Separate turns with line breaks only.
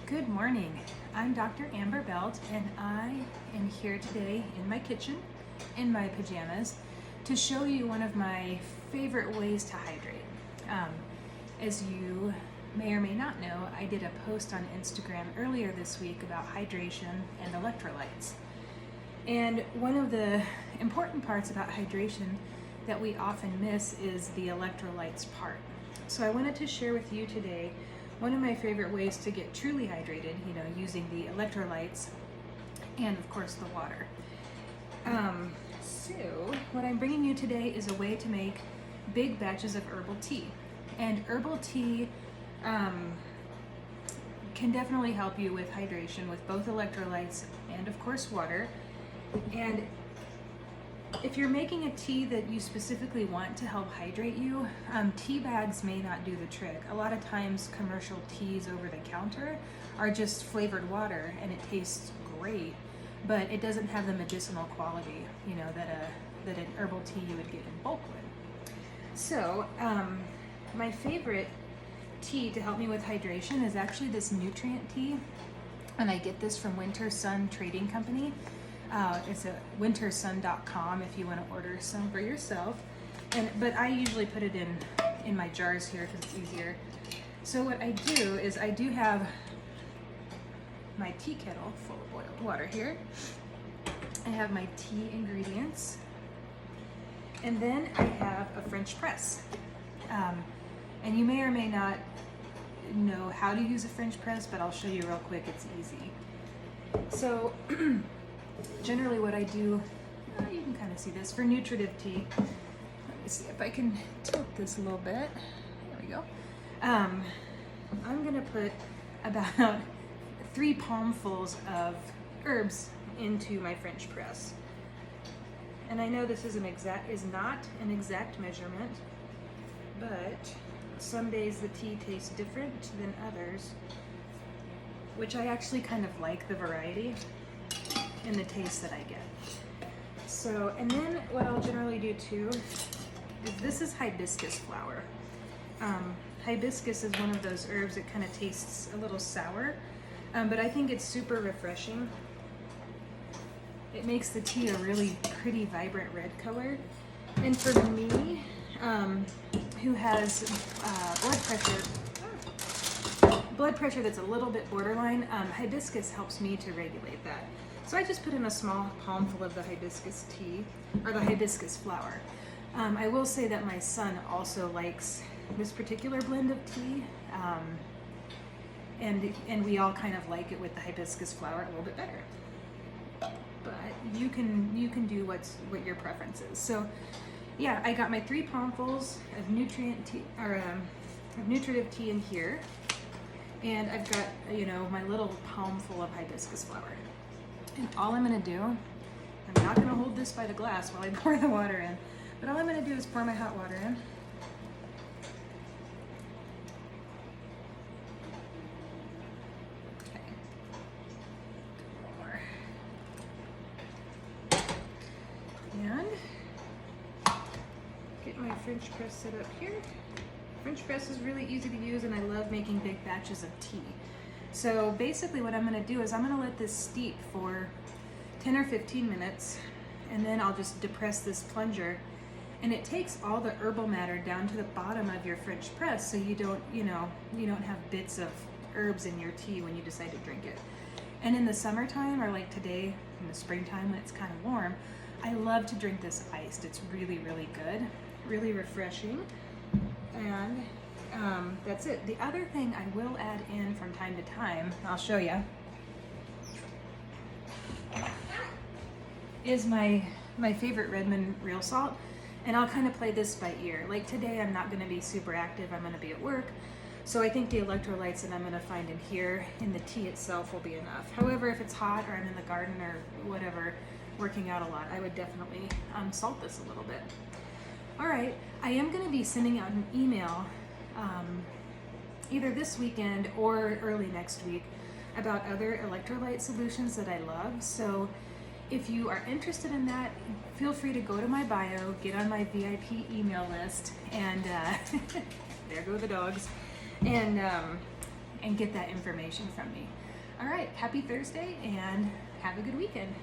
Good morning. I'm Dr. Amber Belt, and I am here today in my kitchen in my pajamas to show you one of my favorite ways to hydrate. As you may or may not know, I did a post on Instagram earlier this week about hydration and electrolytes. And one of the important parts about hydration that we often miss is the electrolytes part. So I wanted to share with you today one of my favorite ways to get truly hydrated, using the electrolytes and of course the water. So what I'm bringing you today is a way to make big batches of herbal tea. And herbal tea can definitely help you with hydration with both electrolytes and of course water. And if you're making a tea that you specifically want to help hydrate you, tea bags may not do the trick. A lot of times commercial teas over the counter are just flavored water and it tastes great, but it doesn't have the medicinal quality, that an herbal tea you would get in bulk would. So my favorite tea to help me with hydration is actually this nutrient tea, and I get this from Winter Sun Trading Company. It's at wintersun.com if you want to order some for yourself. But I usually put it in my jars here because it's easier. So what I do is I do have my tea kettle full of boiled water here. I have my tea ingredients. And then I have a French press. And you may or may not know how to use a French press, but I'll show you real quick. It's easy. So generally what I do, you can kind of see this, for nutritive tea, let me see if I can tilt this a little bit, there we go. I'm gonna put about 3 palmfuls of herbs into my French press. And I know this is not an exact measurement, but some days the tea tastes different than others, which I actually kind of like the variety in the taste that I get. So, and then what I'll generally do too is this is hibiscus flower. Hibiscus is one of those herbs that kind of tastes a little sour, but I think it's super refreshing. It makes the tea a really pretty, vibrant red color. And for me, who has blood pressure that's a little bit borderline, hibiscus helps me to regulate that. So I just put in a small palmful of the hibiscus tea, or the hibiscus flower. I will say that my son also likes this particular blend of tea, and we all kind of like it with the hibiscus flower a little bit better. But you can do what your preference is. So yeah, I got my 3 palmfuls of nutritive tea in here, and I've got my little palmful of hibiscus flower. And all I'm gonna do, I'm not gonna hold this by the glass while I pour the water in, but all I'm gonna do is pour my hot water in. Okay. More. And get my French press set up here. French press is really easy to use, and I love making big batches of tea. So basically what I'm going to do is I'm going to let this steep for 10 or 15 minutes, and then I'll just depress this plunger, and it takes all the herbal matter down to the bottom of your French press, so you don't have bits of herbs in your tea when you decide to drink it. And in the summertime, or like today in the springtime when it's kind of warm, I love to drink this iced. It's really, really good, really refreshing. And that's it. The other thing I will add in from time to time, I'll show you, is my favorite Redmond real salt. And I'll kind of play this by ear. Like today I'm not going to be super active, I'm going to be at work. So I think the electrolytes that I'm going to find in here, in the tea itself, will be enough. However, if it's hot or I'm in the garden or whatever, working out a lot, I would definitely salt this a little bit. All right, I am going to be sending out an email either this weekend or early next week about other electrolyte solutions that I love. So if you are interested in that, feel free to go to my bio, get on my VIP email list, and there go the dogs. And and get that information from me. All right, happy Thursday and have a good weekend.